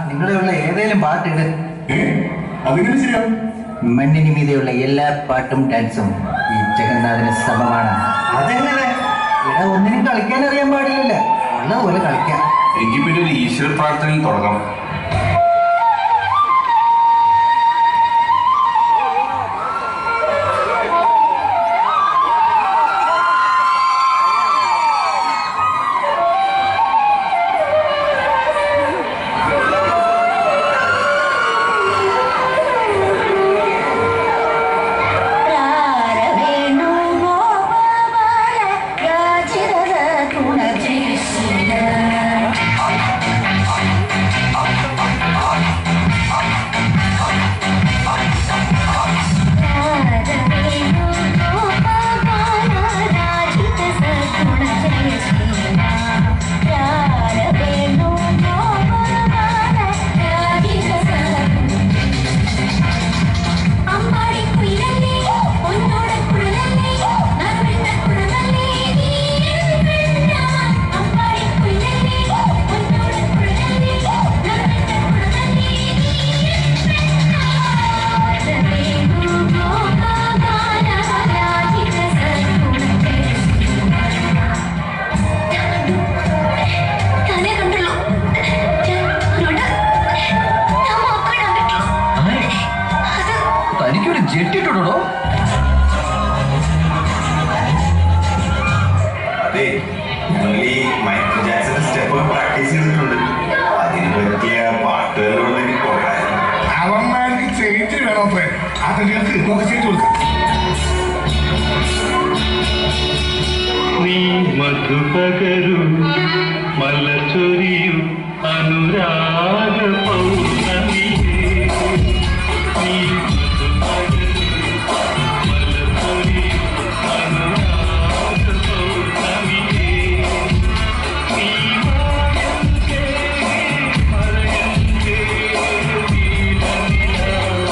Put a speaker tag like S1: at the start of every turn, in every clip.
S1: നിങ്ങളുള്ള ഏതെങ്കിലും പാട്ടിട്.
S2: അതെങ്ങനെ ശരിയാവും?
S1: മണ്ണിന് മീതെയുള്ള എല്ലാ പാട്ടും ഡാൻസും ഈ ജഗന്നാഥന് സമമാണ്. അതെങ്ങനെ? ഇവിടെ ഒന്നിനും കളിക്കാൻ അറിയാൻ പാടില്ല, ഉള്ളതുപോലെ കളിക്കാം.
S2: എങ്കിൽ പിന്നെ ഒരു ഈശ്വര പ്രാർത്ഥനയിൽ തുടങ്ങാം.
S3: നീ മധുപകരു മലച്ചൊരിയു അനുരാഗ പൗർണമി നീ മധുപകരു മലച്ചൊരിയു അനുരാഗ പൗർണമി നീ മായന്തേ മറയന്തേ നീലനിലാവു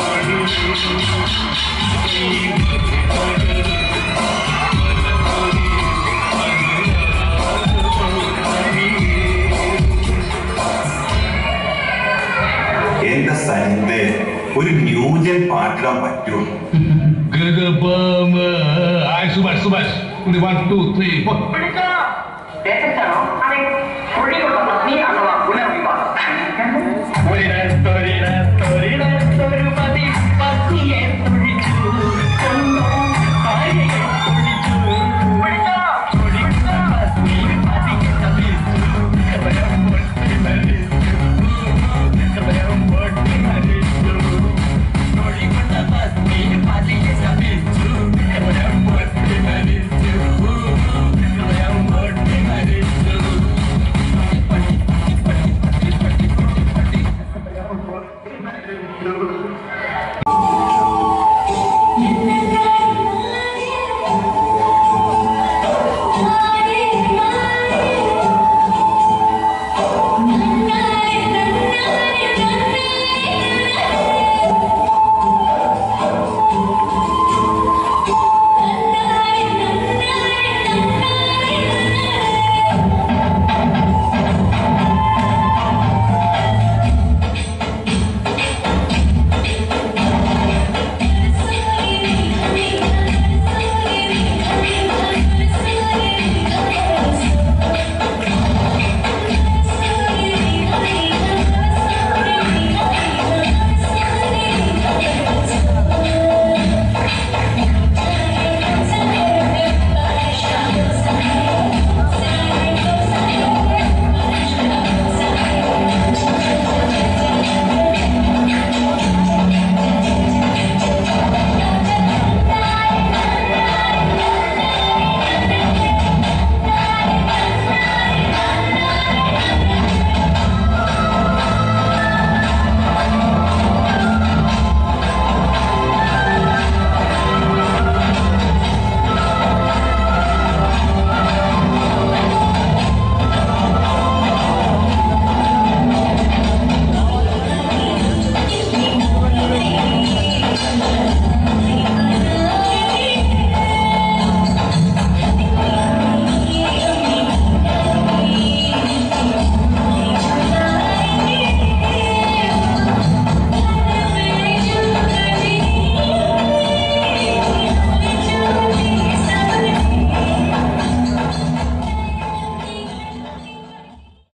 S3: നീ മധുപകരു
S2: എന്താ സരിന്റെ ഒരു ന്യൂജൻ പാട്ടിടാൻ പറ്റുമോ?
S3: സുഭാഷ് സുഭാഷ് 1 2 3 4